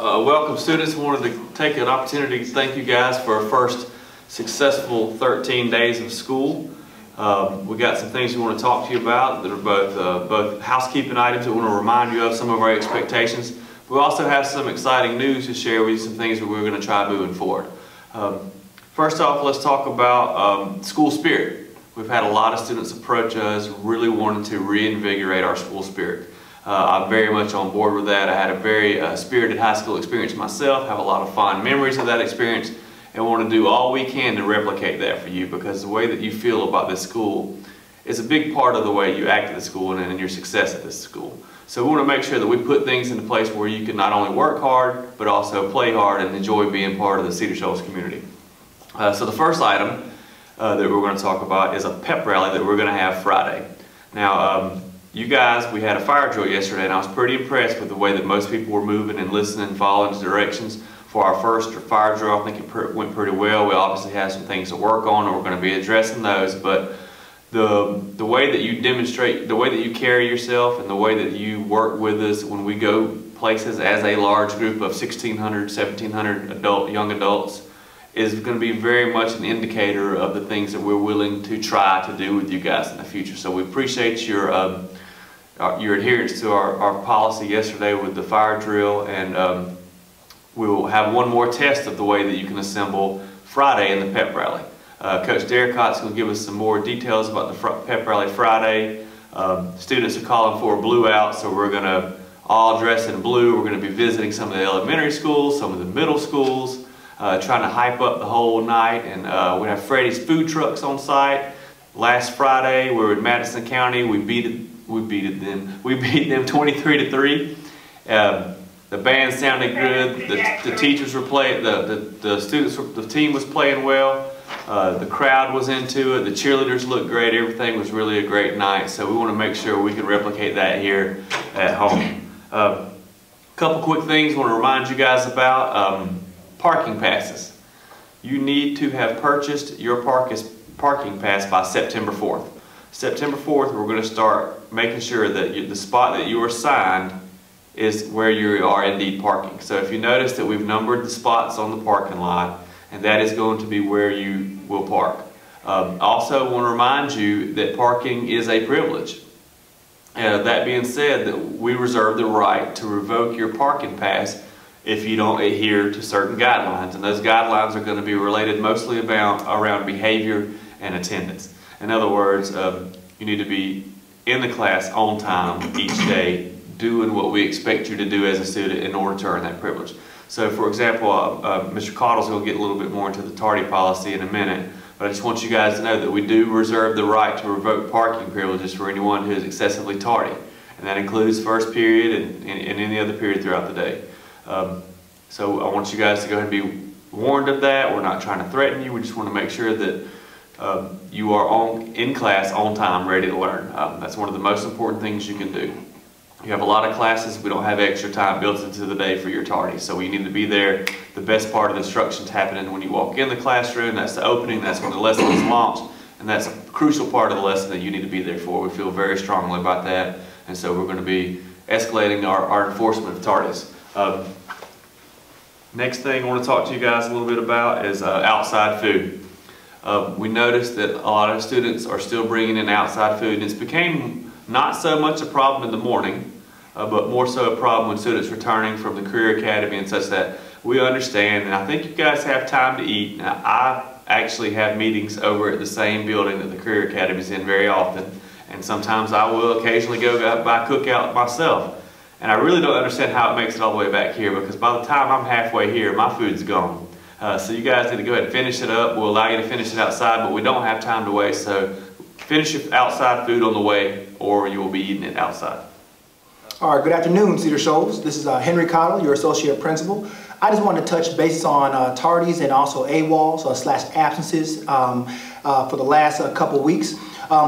Welcome students. Wanted to take an opportunity to thank you guys for our first successful 13 days of school. We got some things we want to talk to you about that are both housekeeping items that we want to remind you of some of our expectations. We also have some exciting news to share with you, some things that we're going to try moving forward. First off, let's talk about school spirit. We've had a lot of students approach us really wanting to reinvigorate our school spirit. I'm very much on board with that. I had a very spirited high school experience myself, have a lot of fond memories of that experience, and want to do all we can to replicate that for you, because the way that you feel about this school is a big part of the way you act at the school and your success at this school. So we want to make sure that we put things into place where you can not only work hard, but also play hard and enjoy being part of the Cedar Shoals community. So the first item that we're going to talk about is a pep rally that we're going to have Friday. Now, you guys, we had a fire drill yesterday, and I was pretty impressed with the way that most people were moving and listening and following the directions for our first fire drill. I think it went pretty well. We obviously have some things to work on, and we're going to be addressing those, but the way that you demonstrate, the way that you carry yourself, and the way that you work with us when we go places as a large group of 1,600, 1,700 young adults is going to be very much an indicator of the things that we're willing to try to do with you guys in the future. So we appreciate your adherence to our policy yesterday with the fire drill, and we will have one more test of the way that you can assemble Friday in the pep rally. Coach Derricott's going to give us some more details about the pep rally Friday. Students are calling for a blue out, so we're going to all dress in blue. We're going to be visiting some of the elementary schools, some of the middle schools, trying to hype up the whole night, and we have Freddy's food trucks on site. Last Friday, we were in Madison County. We beat them 23-3. The band sounded good. The teachers were playing. The team was playing well. The crowd was into it. The cheerleaders looked great. Everything was really a great night. So we want to make sure we can replicate that here at home. Couple quick things I want to remind you guys about. Parking passes. You need to have purchased your parking pass by September 4th. September 4th, we're going to start making sure that the spot that you are assigned is where you are indeed parking. So if you notice that we've numbered the spots on the parking lot, and that is going to be where you will park. Also want to remind you that parking is a privilege. That being said, that we reserve the right to revoke your parking pass if you don't adhere to certain guidelines, and those guidelines are going to be related mostly around behavior and attendance. In other words, you need to be in the class on time each day, doing what we expect you to do as a student in order to earn that privilege. So for example, Mr. Caudle's going to get a little bit more into the tardy policy in a minute, but I just want you guys to know that we do reserve the right to revoke parking privileges for anyone who is excessively tardy, and that includes first period and any other period throughout the day. So I want you guys to go ahead and be warned of that. We're not trying to threaten you. We just want to make sure that you are in class on time, ready to learn. That's one of the most important things you can do. You have a lot of classes. We don't have extra time built into the day for your tardy, so you need to be there. The best part of the instruction is happening when you walk in the classroom. That's the opening. That's when the lesson is launched, and that's a crucial part of the lesson that you need to be there for. We feel very strongly about that, and so we're going to be escalating our enforcement of tardies. Next thing I want to talk to you guys a little bit about is outside food. We noticed that a lot of students are still bringing in outside food, and it's became not so much a problem in the morning, but more so a problem when students returning from the Career Academy and such. That we understand, and I think you guys have time to eat. Now, I actually have meetings over at the same building that the Career Academy is in very often, and sometimes I will occasionally go buy cookout myself. And I really don't understand how it makes it all the way back here, because by the time I'm halfway here, my food's gone. So you guys need to go ahead and finish it up. We'll allow you to finish it outside, but we don't have time to waste. So finish your outside food on the way, or you will be eating it outside. All right, good afternoon, Cedar Shoals. This is Henry Cottle, your associate principal. I just wanted to touch bases on tardies and also AWOLs / absences for the last couple weeks.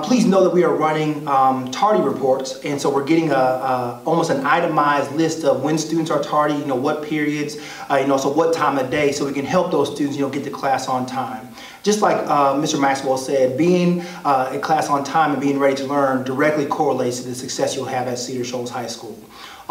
Please know that we are running tardy reports, and so we're getting almost an itemized list of when students are tardy, what periods, so what time of day, so we can help those students, get to class on time. Just like Mr. Maxwell said, being in class on time and being ready to learn directly correlates to the success you'll have at Cedar Shoals High School.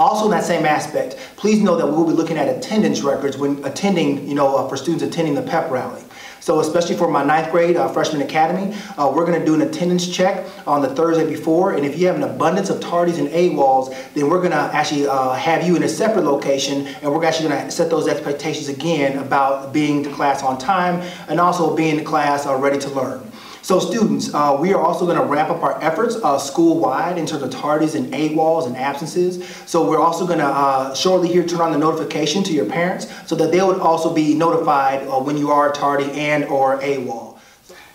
Also in that same aspect, please know that we'll be looking at attendance records when attending, for students attending the pep rally. So especially for my 9th grade freshman academy, we're going to do an attendance check on the Thursday before, and if you have an abundance of tardies and AWOLs, then we're going to actually have you in a separate location, and we're actually going to set those expectations again about being to class on time and also being to class ready to learn. So students, we are also going to ramp up our efforts school-wide in terms of tardies and AWOLs and absences. So we're also going to shortly here turn on the notification to your parents so that they would also be notified when you are tardy and or AWOL.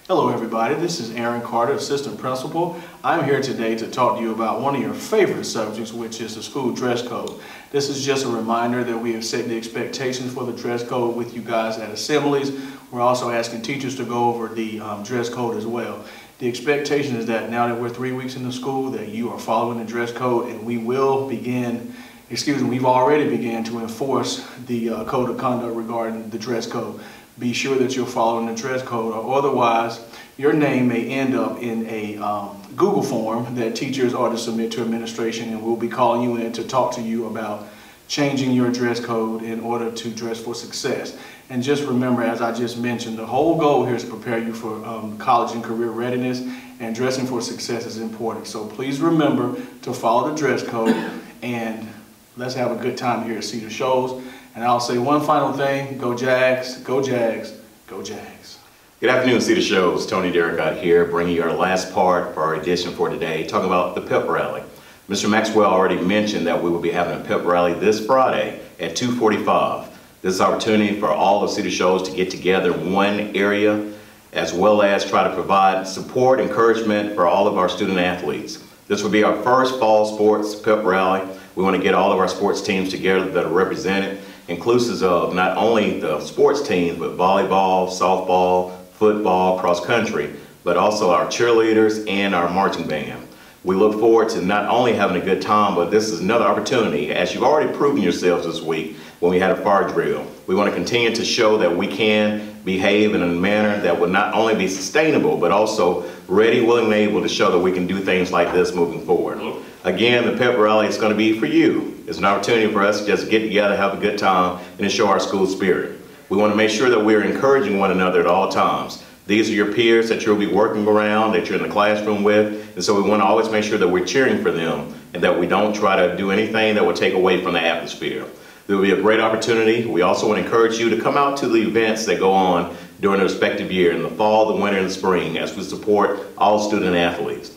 Hello everybody, this is Aaron Carter, Assistant Principal. I'm here today to talk to you about one of your favorite subjects, which is the school dress code. This is just a reminder that we have set the expectations for the dress code with you guys at assemblies. We're also asking teachers to go over the dress code as well. The expectation is that now that we're 3 weeks into school, that you are following the dress code, and we've already began to enforce the code of conduct regarding the dress code. Be sure that you're following the dress code, or otherwise your name may end up in a Google form that teachers are to submit to administration, and we'll be calling you in to talk to you about changing your dress code in order to dress for success. And just remember, as I just mentioned, the whole goal here is to prepare you for college and career readiness, and dressing for success is important. So please remember to follow the dress code, and let's have a good time here at Cedar Shoals. And I'll say one final thing: go Jags, go Jags, go Jags. Good afternoon, Cedar Shoals. Tony Derricott here, bringing you our last part for our edition for today, talking about the pep rally. Mr. Maxwell already mentioned that we will be having a pep rally this Friday at 2:45. This is an opportunity for all of Cedar Shoals to get together in one area, as well as try to provide support, encouragement for all of our student athletes. This will be our first fall sports pep rally. We want to get all of our sports teams together that are represented, inclusive of not only the sports teams, but volleyball, softball, football, cross country, but also our cheerleaders and our marching band. We look forward to not only having a good time, but this is another opportunity, as you've already proven yourselves this week when we had a fire drill. We want to continue to show that we can behave in a manner that will not only be sustainable, but also ready, willing, and able to show that we can do things like this moving forward. Again, the pep rally is going to be for you. It's an opportunity for us to just get together, have a good time, and to show our school spirit. We want to make sure that we're encouraging one another at all times. These are your peers that you'll be working around, that you're in the classroom with, and so we want to always make sure that we're cheering for them and that we don't try to do anything that will take away from the atmosphere. There will be a great opportunity. We also want to encourage you to come out to the events that go on during the respective year, in the fall, the winter, and the spring, as we support all student athletes.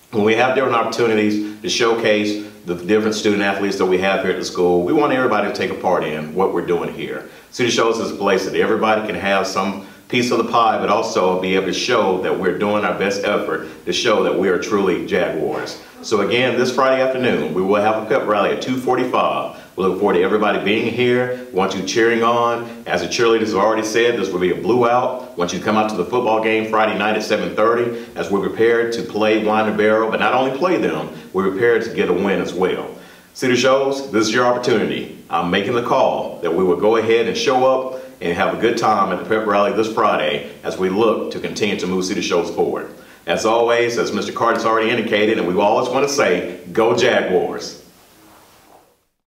When we have different opportunities to showcase the different student athletes that we have here at the school, we want everybody to take a part in what we're doing here. Cedar Shoals is a place that everybody can have some piece of the pie, but also be able to show that we're doing our best effort to show that we are truly Jaguars. So again, this Friday afternoon, we will have a pep rally at 2:45. We look forward to everybody being here. We want you cheering on. As the cheerleaders have already said, this will be a blue out. We want you to come out to the football game Friday night at 7:30 as we're prepared to play Wine and Barrel, but not only play them, we're prepared to get a win as well. Cedar Shoals, this is your opportunity. I'm making the call that we will go ahead and show up and have a good time at the pep rally this Friday as we look to continue to move Cedar Shoals forward. As always, as Mr. Carter's already indicated, and we always want to say, go Jaguars.